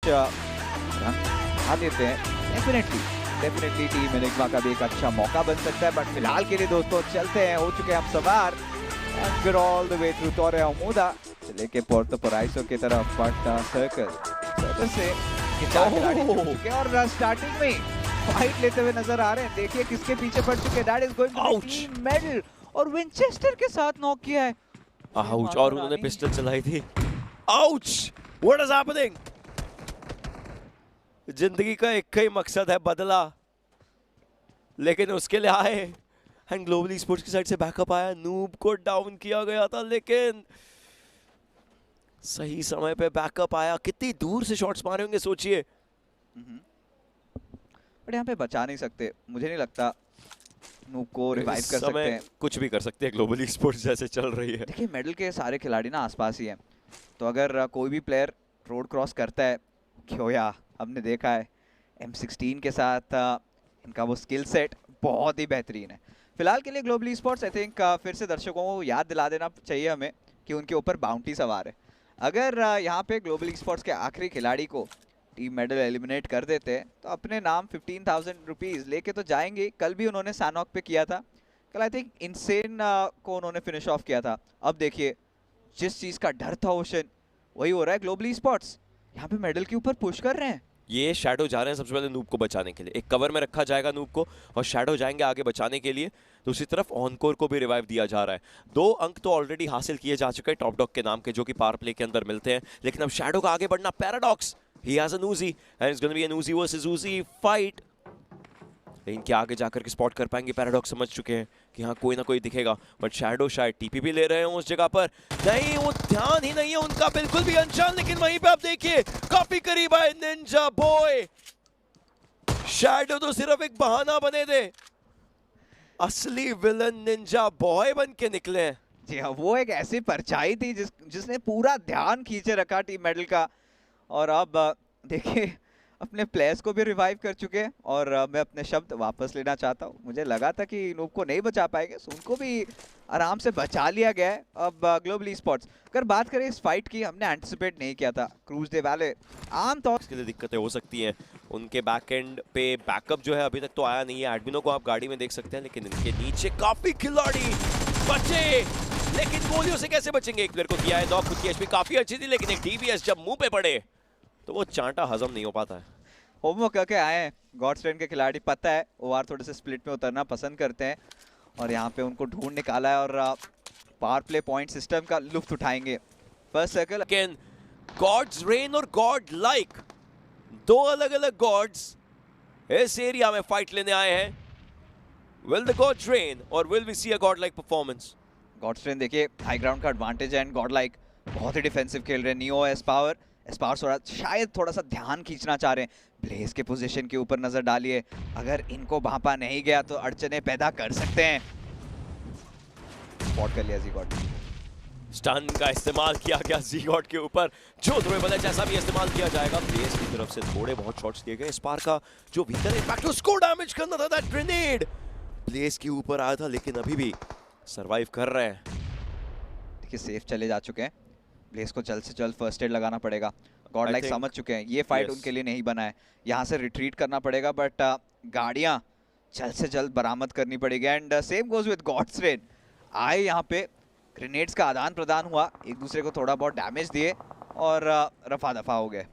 रंग आ देते हैं, डेफिनेटली टीम एनिग्मा का भी एक अच्छा मौका बन सकता है। बट फिलहाल के लिए दोस्तों चलते हैं, हो चुके हैं हम सवार ऑल द वे थ्रू तोरे अमूदा लेके पोर्टो पराइसो की तरफ। बट सर्कल से ये चार खिलाड़ी जुड़ चुके हैं और स्टार्टिंग में फाइट लेते हुए नजर आ रहे हैं। देखिए किसके पीछे पड़ चुके हैं, that is going to team medal और विंचेस्टर के साथ नॉक किया है। आउच, और उन्होंने पिस्टल चलाई थी। Ouch, what is happening? जिंदगी का एक ही मकसद है, बदला, लेकिन उसके लिए आए एंड ग्लोबल स्पोर्ट्स की साइड से बैकअप आया। नूब को डाउन किया गया था लेकिन सही समय पे बैकअप आया। कितनी दूर से शॉट्स मारे होंगे सोचिए। बट यहाँ पे बचा नहीं सकते, मुझे नहीं लगता नूब को रिवाइव कर सकते हैं। कुछ भी कर सकते हैं, ग्लोबल स्पोर्ट्स जैसे चल रही है। देखिए मेडल के सारे खिलाड़ी ना आसपास ही हैं, तो अगर कोई भी प्लेयर रोड क्रॉस करता है, क्योया हमने देखा है M16 के साथ इनका वो स्किल सेट बहुत ही बेहतरीन है। फिलहाल के लिए ग्लोबल स्पोर्ट्स आई थिंक फिर से दर्शकों को याद दिला देना चाहिए हमें कि उनके ऊपर बाउंटी सवार है। अगर यहाँ पे ग्लोबल स्पोर्ट्स के आखिरी खिलाड़ी को टीम मेडल एलिमिनेट कर देते हैं तो अपने नाम 15,000 रुपीज़ लेके तो जाएंगे। कल भी उन्होंने सैनॉक पे किया था, कल आई थिंक इनसेन को उन्होंने फिनिश ऑफ किया था। अब देखिए जिस चीज़ का डर था ओशन, वही हो रहा है। ग्लोबल स्पोर्ट्स यहाँ पे मेडल के ऊपर पुश कर रहे हैं। ये शैडो जा रहे हैं सबसे पहले नूब को बचाने के लिए, एक कवर में रखा जाएगा नूब को और शैडो जाएंगे आगे बचाने के लिए। दूसरी तरफ ऑनकोर को भी रिवाइव दिया जा रहा है। 2 अंक तो ऑलरेडी हासिल किए जा चुके हैं टॉप डॉग के नाम के, जो कि पावर प्ले के अंदर मिलते हैं। लेकिन अब शैडो का आगे बढ़ना, paradox he has an Uzi and it's going to be an Uzi versus Uzi fight। लेकिन क्या आगे जाकर के स्पॉट कर पाएंगे? पैराडॉक्स समझ चुके हैं कि हाँ कोई ना कोई दिखेगा, बट शैडो शायद टीपी भी ले रहे हैं उस जगह पर। नहीं, वो ध्यान ही नहीं है उनका बिल्कुल भी अनजान। लेकिन वहीं पे आप देखिए काफी करीब है निंजा बॉय। शैडो तो सिर्फ एक बहाना बने थे, असली विलन निंजा बॉय बन के निकले हैं। जी हाँ, वो एक ऐसी परछाई थी जिसने पूरा ध्यान खींचे रखा टीम मेडल का। और अब देखिए अपने प्लेयर्स को भी रिवाइव कर चुके हैं। और मैं अपने शब्द वापस लेना चाहता हूँ, मुझे लगा था कि नूब को नहीं बचा पाएंगे, सो उनको भी आराम से बचा लिया गया है। अब ग्लोबल स्पोर्ट्स अगर बात करें इस फाइट की, हमने एंटिसिपेट नहीं किया था। क्रूज दे वाले आमतौर के लिए दिक्कतें हो सकती हैं, उनके बैक एंड पे बैकअप जो है अभी तक तो आया नहीं है। एडमिनो को आप गाड़ी में देख सकते हैं, लेकिन इनके नीचे काफी खिलाड़ी बचे, लेकिन गोलियों से कैसे बचेंगे? एक प्लेयर को किया है नॉक, खुद की एचपी काफी अच्छी थी, लेकिन एक डीबीएस जब मुंह पे पड़े तो वो चांटा हजम नहीं हो पाता है। होमवर्क करके आए हैं गॉडस्ट्रेन के खिलाड़ी, पता है ओआर थोड़े से स्प्लिट में उतरना पसंद करते हैं और यहाँ पे उनको ढूंढ निकाला है और पावर प्ले पॉइंट सिस्टम का लुत्फ उठाएंगे। First circle again gods reign और गॉड लाइक, 2 अलग अलग गॉड्स इस एरिया में फाइट लेने आए हैं। विल द गॉड्स रेन और will we see a godlike performance? गॉडस्ट्रेन देखिए हाई ग्राउंड का एडवांटेज है एंड गॉड लाइक बहुत ही डिफेंसिव खेल रहे हैं। नियो एस्पावर शायद थोड़ा सा ध्यान खींचना चाह रहे हैं। ब्लेज के पोजीशन के ऊपर नजर डालिए, अगर इनको भापा नहीं गया तो अड़चने पैदा कर सकते हैं। स्पॉट कर लिया ज़ीगॉड, स्टन का इस्तेमाल किया गया ज़ीगॉड के ऊपर, जो थ्रोएबल है जैसा भी इस्तेमाल किया जाएगा। ब्लेज की तरफ से थोड़े बहुत शॉट्स दिए गए। स्पार का जो भीतर इम्पैक्ट उसको डैमेज करना था, दैट ग्रेनेड ब्लेज के ऊपर आया था, लेकिन अभी भी सरवाइव कर रहे हैं। देखिए सेफ चले जा चुके हैं। ब्लेज को जल्द से जल्द फर्स्ट एड लगाना पड़ेगा। गॉड लाइक समझ चुके हैं ये फाइट उनके लिए नहीं बना है, यहाँ से रिट्रीट करना पड़ेगा। बट गाड़ियाँ जल्द से जल्द बरामद करनी पड़ेगी। And same goes with gods reign, आए यहाँ पे ग्रेनेड्स का आदान प्रदान हुआ, एक दूसरे को थोड़ा बहुत डैमेज दिए और रफा दफा हो गए।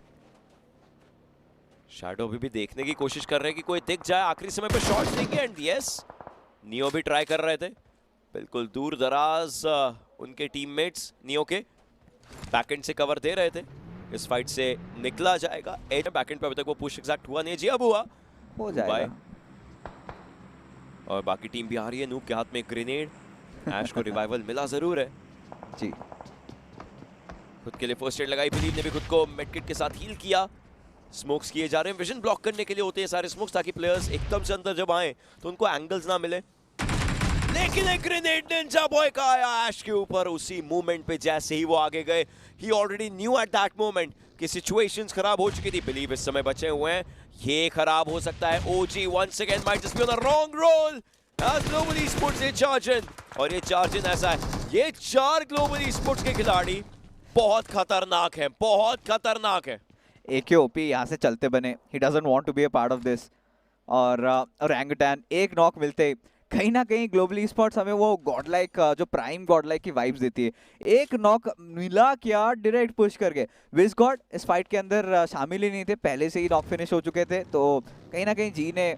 शैडो भी देखने की कोशिश कर रहे हैं कि कोई दिख जाए, आखिरी समय पे शॉट्स देंगे। एंड यस, नियो भी ट्राई कर रहे थे, बिल्कुल दूर दराज उनके टीममेट्स नियो के बैकएंड से कवर दे रहे थे। इस फाइट से निकला जाएगा एज बैकएंड पे, अभी तक वो पुश एग्जैक्ट हुआ नहीं जी, अब हुआ हो जाएगा। और बाकी टीम भी आ रही है। नूब के हाथ में एक ग्रेनेड, ऐश को रिवाइवल मिला जरूर है जी, खुद के लिए फर्स्ट एड लगाई। बिलीव ने भी खुद को मेडकिट के साथ हील किया। स्मोक्स किए जा रहे हैं, विजन ब्लॉक करने के लिए होते हैं सारे स्मोक्स, ताकि प्लेयर्स एकदम से अंदर जब आए तो उनको एंगल्स ना मिले। लेकिन एक ग्रेनेड निंजा बॉय का आया ऐश के ऊपर उसी मूवमेंट पे जैसे ही वो आगे गए। He already knew at that moment कि सिचुएशंस खराब हो चुकी थी। बिलीव इस समय बचे हुए हैं, ये खराब हो सकता है। OG once again might just be on the wrong role as global esports ये चार्ज इन, और ये चार्ज इन ऐसा है, ये 4 ग्लोबल ई-स्पोर्ट्स के खिलाड़ी बहुत खतरनाक है, बहुत खतरनाक है। AKOP यहाँ से चलते बने, he doesn't want to be a part of this. और ओरंगुटान एक नॉक मिलते कहीं ना कहीं ग्लोबली स्पॉट्स हमें वो गॉड लाइक जो प्राइम गॉड लाइक की वाइब्स देती है। एक नॉक मिला क्या डायरेक्ट पुश करके। विज गॉड इस फाइट के अंदर शामिल ही नहीं थे, पहले से ही नॉक फिनिश हो चुके थे, तो कहीं ना कहीं जी ने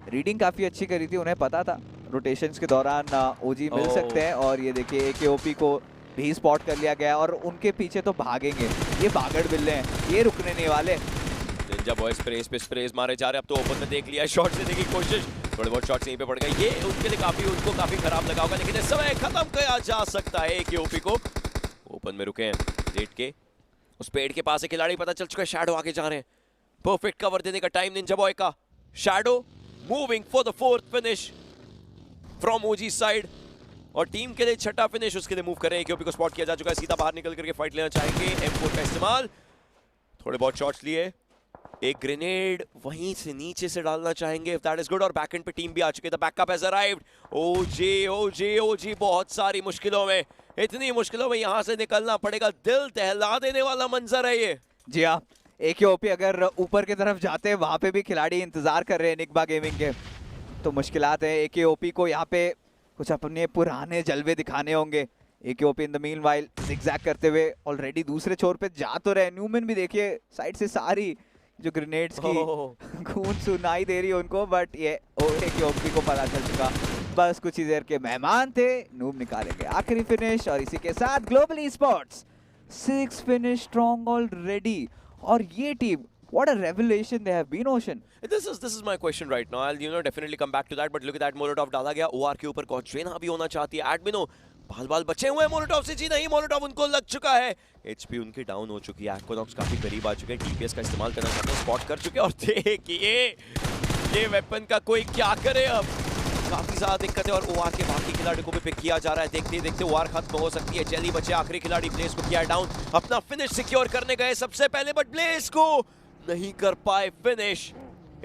रीडिंग काफ़ी अच्छी करी थी, उन्हें पता था रोटेशंस के दौरान ओजी मिल सकते हैं। और ये देखिए AKOP को भी स्पॉट कर लिया गया और उनके पीछे तो भागेंगे, ये भागड़ बिल्ले हैं, ये रुकने नहीं वाले। निंजा बॉय स्प्रेस पे स्प्रेस मारे जा रहे, अब तो ओपन में देख लिया, शॉट लेने की कोशिश, थोड़े बहुत शॉट्स यहीं पे पड़ गए, ये उनके लिए उनको काफी खराब लगा होगा, लेकिन इस समय खत्म किया जा सकता है AKOP को। ओपन में रुके हैं रेड के, उस पेड़ के पास एक खिलाड़ी, पता चल चुका है शैडो आगे जा रहे हैं, परफेक्ट कवर देने का टाइम निंजा बॉय का। Shadow moving for the 4th finish from OG side, और टीम के लिए छठा फिनिश उसके लिए मूव कर रहे हैं। AKOP को स्पॉट किया जा चुका है, सीधा बाहर निकल करके फाइट लेना चाहेंगे। M4 का इस्तेमाल, थोड़े बहुत शॉट्स लिए, एक ग्रेनेड वहीं से नीचे से डालना चाहेंगे इफ दैट इज गुड, और बैकएंड पे टीम भी आ चुकी है। The backup has arrived. OG बहुत सारी मुश्किलों में, इतनी मुश्किलों में यहां से निकलना पड़ेगा, दिल दहला देने वाला मंजर है ये। जी हाँ, AKOP अगर ऊपर की तरफ जाते हैं, वहां पे भी खिलाड़ी इंतजार कर रहे हैं निकबा गेमिंग के, तो मुश्किलात है। AKOP को यहाँ पे कुछ अपने पुराने जलवे दिखाने होंगे। AKOP in the meanwhile zigzag करते हुए ऑलरेडी दूसरे छोर पे जा तो रहे। न्यूमन भी देखिए साइड से सारी जो ग्रेनेड्स की खून सुनाई दे रही है उनको, बट ये AKOP को पता चल चुका, बस कुछ ही देर के मेहमान थे, नूब निकालेंगे आखिरी फिनिश। और इसी के साथ globally sports 6 finish strong already, और ये team what a revelation they have been, Ocean. This is my question right now. I'll definitely come back to that, but look at that, Molotov डाला गया OR के ऊपर, कॉन्ट्रेना भी होना चाहती है। एडमिनो बाल बचे हुए हैं Molotov से, जी नहीं, Molotov उनको लग चुका है, HP उनकी डाउन हो चुकी है, एक्वानॉक्स काफी करीब आ चुके हैं, TPS का इस्तेमाल करना चाहते हैं, स्पॉट कर चुके हैं, और देखिए ये वेपन का कोई क्या करे अब, काफी ज्यादा दिक्कत है। और OR के बाकी खिलाड़ी को भी पिक किया जा रहा है, देखते ही देखते OR खत्म हो सकती है। जेली बचे आखिरी खिलाड़ी, ब्लेज को किया डाउन, अपना फिनिश सिक्योर करने गए सबसे पहले, बट ब्लेज को नहीं कर पाए फिनिश।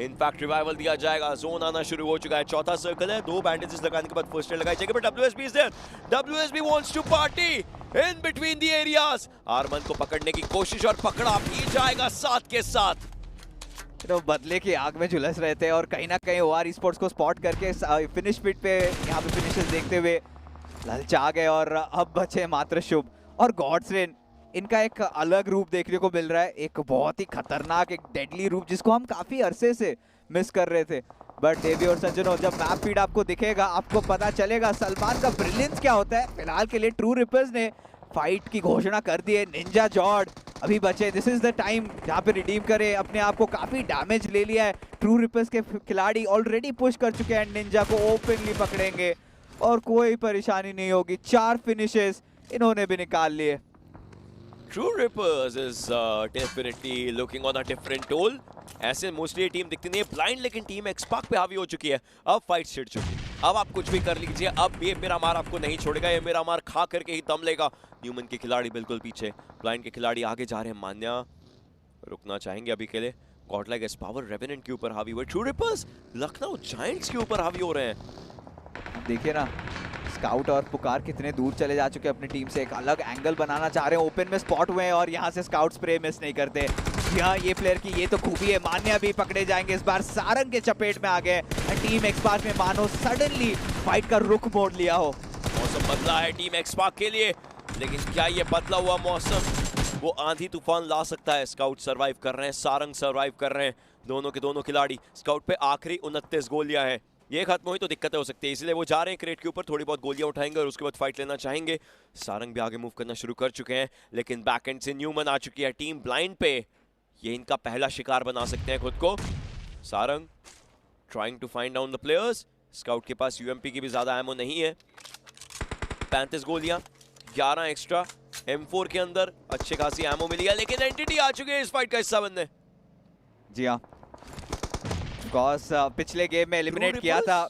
इनफैक्ट रिवाइवल दिया जाएगा, जोन आना शुरू हो चुका है, चौथा सर्कल है, 2 बैंडेजेस लगाने के बाद फर्स्ट एड लगाई जाएगी, but WSB is there, WSB wants to party in between the areas. Armaan को पकड़ने की कोशिश, और पकड़ा भी जाएगा साथ के साथ। तो बदले की आग में झुलस रहे थे, और कहीं ना कहीं OR esports को स्पॉट करके फिनिश पिट पे यहाँ पे फिनिशेस देखते हुए ललचा गए, और अब बचे मात्र शुभ और गॉड्सरेन। इनका एक अलग रूप देखने को मिल रहा है, एक बहुत ही खतरनाक, एक डेडली रूप, जिसको हम काफी अरसे से मिस कर रहे थे। बट देवी और संजनो, जब मैप फीड आपको दिखेगा, आपको पता चलेगा सलमान का ब्रिलियंस क्या होता है। फिलहाल के लिए ट्रू रिपर्स ने फाइट की घोषणा कर दी है, निंजा जॉर्ड अभी बचे, दिस इज द टाइम जहाँ पे रिडीम करे अपने आप को, काफी डैमेज ले लिया है। ट्रू रिपर्स के खिलाड़ी ऑलरेडी पुश कर चुके हैं, निंजा को ओपनली पकड़ेंगे और कोई परेशानी नहीं होगी। 4 फिनिशेस इन्होंने भी निकाल लिए। True Rippers is definitely looking on a different toll. ऐसे मोस्टली टीम दिखती नहीं है ब्लाइंड, लेकिन टीम एक्सपार्क पे हावी हो चुकी है, अब फाइट छिड़ चुकी है, अब आप कुछ भी कर लीजिए, अब ये मेरा मार आपको नहीं छोड़ेगा, ये मेरा मार खा करके ही दम लेगा। न्यूमन के खिलाड़ी बिल्कुल पीछे, ब्लाइंड के खिलाड़ी आगे जा रहे हैं, मान्या रुकना चाहेंगे अभी के लिए, गॉडलाइक एस पावर रेवेनेंट के ऊपर हावी हुए, ट्रू रिपर्स लखनऊ जायंट्स के ऊपर हावी हो रहे हैं। देखिए ना, स्काउट और पुकार कितने दूर चले जा चुके हैं अपनी टीम से, एक अलग एंगल बनाना चाह रहे हैं, ओपन में स्पॉट हुए हैं और यहाँ से स्काउट स्प्रे मिस नहीं करते। यहाँ ये प्लेयर की ये तो खूबी है, मान्या भी पकड़े जाएंगे इस बार, सारंग के चपेट में आ गए। टीम एक्सपार्क में मानो सडनली फाइट का रुख मोड़ लिया हो। मौसम बदला है टीम एक्सपार्क के लिए, लेकिन क्या ये बदला हुआ मौसम वो आंधी तूफान ला सकता है? स्काउट सर्वाइव कर रहे हैं, सारंग सर्वाइव कर रहे हैं, दोनों के दोनों खिलाड़ी। स्काउट पे आखिरी 29 गोलियां हैं, ये खत्म हुई तो दिक्कतें हो सकती है, इसलिए वो जा रहे हैं क्रेट के ऊपर, थोड़ी बहुत गोलियां उठाएंगे और उसके बाद फाइट लेना चाहेंगे। सारंग भी आगे मूव करना शुरू कर चुके हैं, लेकिन बैक एंड से न्यूमन आ चुकी है टीम ब्लाइंड पे, ये इनका पहला शिकार बना सकते हैं खुद को। Sarang trying to find down the players, scout के पास यूएमपी की भी ज्यादा एमो नहीं है, 35 गोलियां, 11 एक्स्ट्रा, M4 के अंदर अच्छी खासी एमो मिली है, लेकिन एंटिटी आ चुकी है इस फाइट का हिस्सा बनने। जी हाँ, पिछले गेम में एलिमिनेट किया था,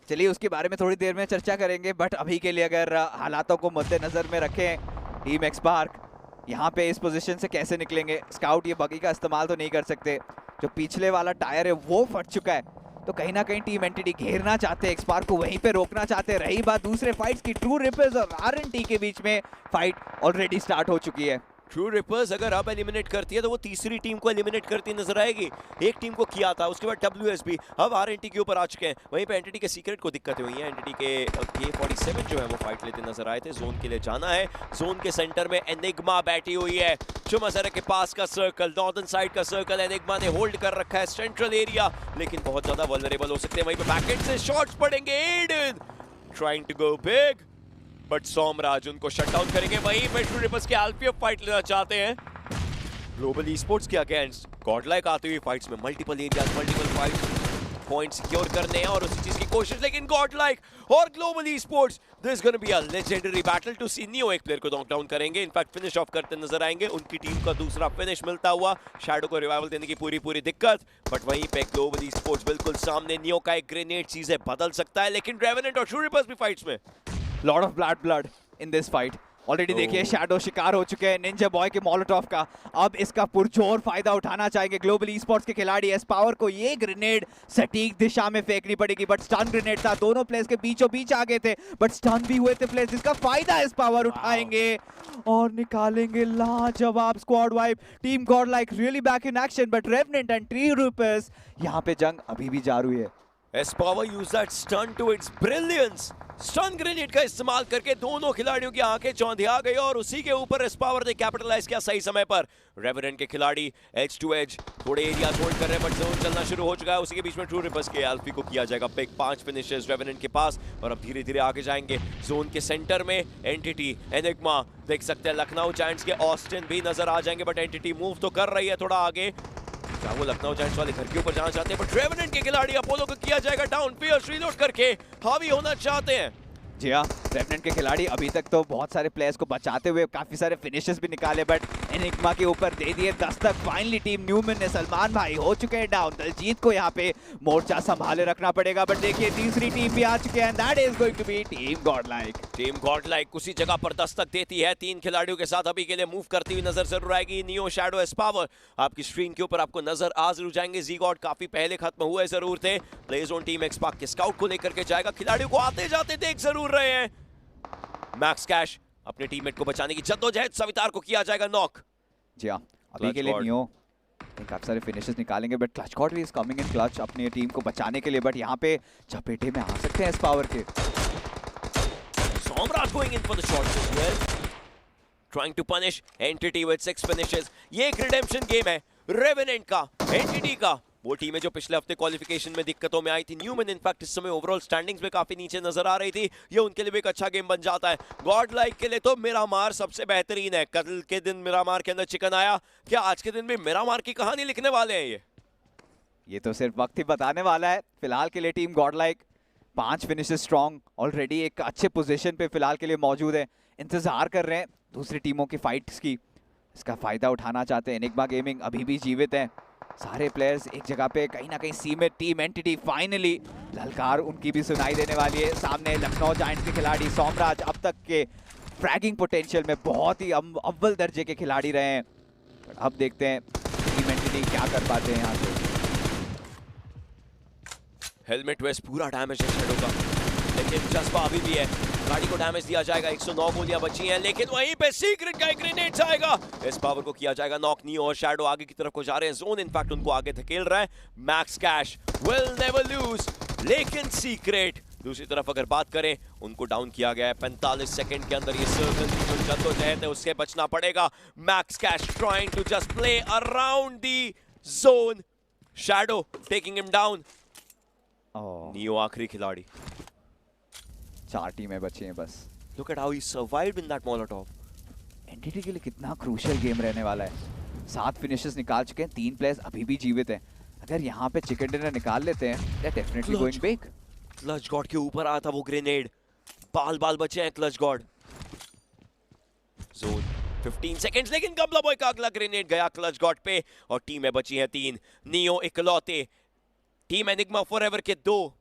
चलिए उसके बारे में थोड़ी देर में चर्चा करेंगे, बट अभी के लिए अगर हालातों को मद्देनजर में रखें, टीम एक्सपार्क यहाँ पे इस पोजीशन से कैसे निकलेंगे? स्काउट ये बगी का इस्तेमाल तो नहीं कर सकते, जो पिछले वाला टायर है वो फट चुका है, तो कहीं ना कहीं टीम एंटिटी घेरना चाहते हैं, एक्सपार्क को वहीं पे रोकना चाहते हैं। रही बात दूसरे फाइट्स की, ट्रू रिपर्स और आरएनटी के बीच में फाइट ऑलरेडी स्टार्ट हो चुकी है। ट्रू रिपर्स अगर अब एलिमिनेट करती है तो वो तीसरी टीम को एलिमिनेट करती नजर आएगी। एक टीम को किया था, उसके बाद WSB अब RNT के ऊपर आ चुके हैं। वहीं पे एंटिटी के सीक्रेट को दिक्कतें हुई हैं। एंटिटी के K47 जो है वो फाइट लेते नजर आए थे। जोन के लिए जाना है। जोन के सेंटर में एनिग्मा बैठी हुई है। चुमासरा के पास का सर्कल, नॉर्दर्न साइड का सर्कल एनिग्मा ने होल्ड कर रखा है। सेंट्रल एरिया लेकिन बहुत ज्यादा वल्नरेबल हो सकते हैं। वहीं पे बैकएंड से शॉट्स पड़ेंगे। Aiden trying to go big but Somraj उनको शट डाउन करेंगे। वहीं पे ट्रू रिपर्स के एलपीएफ फाइट लेना चाहते हैं ग्लोबल ई-स्पोर्ट्स के अगेंस्ट। गॉडलाइक आती हुई फाइट्स में multiple areas, multiple fights, point secure करने हैं और उसी चीज की कोशिश। लेकिन गॉडलाइक और global esports, this gonna be a legendary battle to see. Neo एक प्लेयर को नॉक डाउन करेंगे, इनफैक्ट फिनिश ऑफ करते नजर आएंगे। उनकी टीम का दूसरा फिनिश मिलता हुआ। शैडो को रिवाइवल देने की पूरी दिक्कत, बट वहीं पे ग्लोबल ई-स्पोर्ट्स बिल्कुल सामने। नियो का एक ग्रेनेड चीजें बदल सकता है, लेकिन रेवेनेंट और ट्रू रिपर्स भी फाइट्स में। Lot of blood in this fight. Already देखिए शैडो शिकार हो चुके हैं निंजा बॉय के मोलोटॉफ का। अब इसका पुरजोर फायदा उठाना चाहेंगे ग्लोबल ई-स्पोर्ट्स के खिलाड़ी। एस पावर को ये ग्रेनेड सटीक दिशा में फेंकनी पड़ेगी, बट स्टन ग्रेनेड था। दोनों प्लेयर्स के बीचों बीच आ गए थे, बट स्टन भी हुए थे प्लेयर्स, जिसका फायदा एस पावर उठाएंगे और निकालेंगे लाजवाब squad wipe. Team godlike really back in action, but revenant and true rippers यहाँ पे जंग अभी भी जारी है। Ace power use that stun to its brilliance. Stun grenade का इस्तेमाल करके दोनों खिलाड़ियों की आंखें चौंधिया गई और उसी के ऊपर एस पावर ने कैपिटलाइज किया सही समय पर। रेवेनेंट के खिलाड़ी एज टू एज थोड़े एरिया होल्ड कर रहे हैं, बट जोन चलना शुरू हो चुका है। उसी के बीच में ट्रू रिपर्स के एल्फी को किया जाएगा पिक। 5 फिनिशेस रेवेनेंट के पास और अब धीरे धीरे आगे जाएंगे। जोन के सेंटर में एंटिटी, एनिग्मा, देख सकते हैं लखनऊ जायंट्स के ऑस्टिन भी नजर आ जाएंगे, बट एंटिटी मूव तो कर रही है थोड़ा आगे। क्या वो लखनऊ जायंट्स वाले घर के ऊपर जाना चाहते हैं, बट रेवेनेंट के खिलाड़ी अपोलो को किया जाएगा डाउन। पियर्स रीलोड करके हावी होना चाहते हैं। जी हाँ, रेवेनेंट के खिलाड़ी अभी तक तो बहुत सारे प्लेयर्स को बचाते हुए काफी सारे फिनिशेस भी निकाले, बट एनिग्मा के ऊपर दे दिए दस्तक। फाइनली टीम न्यूमन ने, सलमान भाई हो चुके हैं डाउन। दलजीत को यहाँ पे मोर्चा संभाले रखना पड़ेगा, बट देखिए तीसरी टीम भी आ चुके हैं, that is going to be team godlike. Team godlike उसी जगह पर दस्तक देती है। 3 खिलाड़ियों के साथ अभी के लिए मूव करती हुई नजर जरूर आएगी। नियो, शैडो, एस पावर आपकी स्क्रीन के ऊपर आपको नजर आ जरूर जाएंगे। जी गॉड काफी पहले खत्म हुए जरूर थे। प्ले जोन टीम एक्सपार्क के स्काउट को लेकर के जाएगा। खिलाड़ियों को आते जाते देख जरूर रहे हैं। मैक्स कैश अपने टीममेट को बचाने की जद्दोजहद। सवितार को किया जाएगा नॉक। जी हाँ, अभी के लिए नियो काफी सारे फिनिशेस निकालेंगे, बट क्लच गॉड भी इज कमिंग इन क्लच अपनी टीम को बचाने के लिए, बट यहाँ पे चपेटे में आ सकते हैं इस पावर के। Somraj going in for the shots as well, trying to punish entity with 6 finishes. ये एक रिडेम्पशन गेम है रेवेनेंट का, एंटिटी का। वो टीम है जो पिछले हफ्ते क्वालिफिकेशन में दिक्कतों में आई थी। न्यूमन इनफैक्ट इस समय ओवरऑल स्टैंडिंग्स में काफी नीचे नजर आ रही थी। ये उनके लिए भी एक अच्छा गेम बन जाता है। गॉडलाइक के लिए तो मिरामार सबसे बेहतरीन है। कल के दिन मिरामार के अंदर चिकन आया, क्या आज के दिन भी मिरामार की कहानी लिखने वाले हैं? ये तो सिर्फ वक्त ही बताने वाला है। फिलहाल के लिए team Godlike 5 finishes strong, already एक अच्छे पोजीशन पे फिलहाल के लिए मौजूद है। इंतजार कर रहे हैं दूसरी टीमों की फाइट्स की, इसका फायदा उठाना चाहते हैं। एनिग्मा गेमिंग अभी भी जीवित हैं, सारे प्लेयर्स एक जगह पे कहीं ना कहीं सीमित। टीम एंटिटी फाइनली ललकार उनकी भी सुनाई देने वाली है। सामने लखनऊ जायंट्स के खिलाड़ी सोमराज अब तक के फ्रैगिंग पोटेंशियल में बहुत ही अव्वल दर्जे के खिलाड़ी रहे हैं, अब देखते हैं टीम एंटिटी क्या कर पाते हैं यहाँ से। हेलमेट वेस्ट पूरा डैमेज है शैडो का, लेकिन जज्बा अभी भी है। गाड़ी को डैमेज दिया जाएगा। 109 गोलियां बची हैं, लेकिन वहीं पे सीक्रेट का एक ग्रेनेड आएगा। इस पावर को किया जाएगा नॉक। नियो और शैडो आगे की तरफ को जा रहे हैं। जोन इनफैक्ट उनको आगे धकेल रहा है। Max cash will never lose, लेकिन सीक्रेट दूसरी तरफ अगर बात करें, उनको डाउन किया गया है 45 सेकंड के अंदर। ये सर्कल की जो जद्दोजहद है उससे बचना पड़ेगा। Max cash trying to just play around the zone. Shadow taking him down. Neo आखिरी खिलाड़ी, 4 टीमें बची हैं बस। Look at how he survived in that Molotov. Entity के लिए कितना क्रूशियल गेम रहने वाला है। 7 फिनिशेस निकाल चुके हैं, 3 प्लेयर्स अभी भी जीवित हैं। अगर यहाँ पे चिकन डिनर निकाल लेते हैं, they're definitely going big. Clutch God के ऊपर आया था वो ग्रेनेड, बाल बचे हैं क्लच गॉड। जोन 15 सेकंड्स, लेकिन गमला बॉय का अगला ग्रेनेड गया क्लच गॉड पे और टीमें बची हैं 3। नियो इकलौते, टीम एनिग्मा फॉरएवर के 2,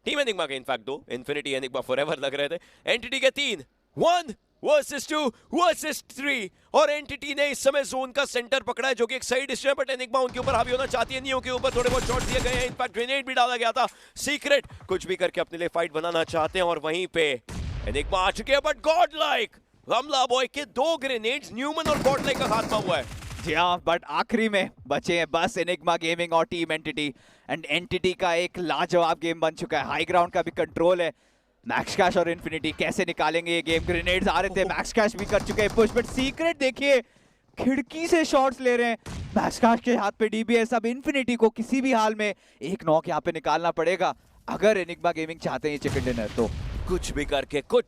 टीम एनिग्मा के इनफैक्ट 2, इन्फिनिटी एनिग्मा फॉरएवर लग रहे थे। एंटिटी के 3, 1 वर्सेस 2 वर्सेस 3, और एंटिटी ने इस समय जोन का सेंटर पकड़ा है, जो कि एक सही डिसीजन है, बट एनिग्मा उनके ऊपर हावी होना चाहती है। नियो के ऊपर थोड़े बहुत शॉट दिए गए हैं, इनफैक्ट ग्रेनेड भी डाला गया था। सीक्रेट कुछ भी करके अपने लिए फाइट बनाना चाहते हैं, और वहीं पे एनिग्मा आ चुके हैं, but God like Ramla boy के 2 ग्रेनेड्स न्यूमन और गॉडलाइक का खात्मा हुआ है। जी हाँ, बट आखिरी में बचे हैं बस एनिग्मा गेमिंग और टीम एंटिटी, एंड एंटिटी का एक लाजवाब गेम बन चुका है। हाई ग्राउंड का भी कंट्रोल है। मैक्स कैश और इन्फिनिटी कैसे निकालेंगे ये गेम? ग्रेनेड्स आ रहे थे, मैक्स कैश भी कर चुके हैं पुश, बट सीक्रेट देखिए खिड़की से शॉट्स ले रहे हैं। मैक्स कैश के हाथ पे डीबीएस। अब इन्फिनिटी को किसी भी हाल में एक नॉक यहाँ पे निकालना पड़ेगा अगर एनिग्मा गेमिंग चाहते हैं ये चिकन डिनर। तो कुछ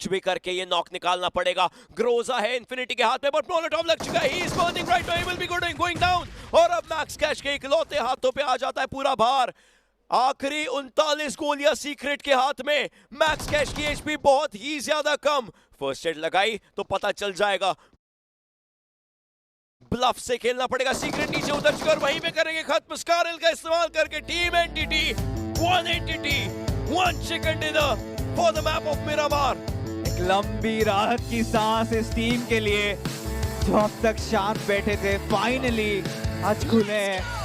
भी करके ये नॉक निकालना पड़ेगा। ग्रोजा है इन्फिनिटी के हाथ में, बट मोलोटॉव लग चुका है। He is burning right now, he will be going down. और अब मैक्स कैश के इकलौते हाथों पे आ जाता है पूरा भार। आखिरी 39 गोलियां सीक्रेट के हाथ में। मैक्स कैश की एचपी बहुत ही ज्यादा कम। फर्स्ट एड लगाई तो पता चल जाएगा। ब्लफ से खेलना पड़ेगा। सीक्रेट नीचे उतर चुका और वहीं पे करेंगे खत्म स्कारल का इस्तेमाल करके। Team entity 1 entity 1 chicken dinner for the map of Miramar. एक लंबी राहत की सांस इस टीम के लिए जो अब तक शांत बैठे थे, फाइनली आज खुले हैं।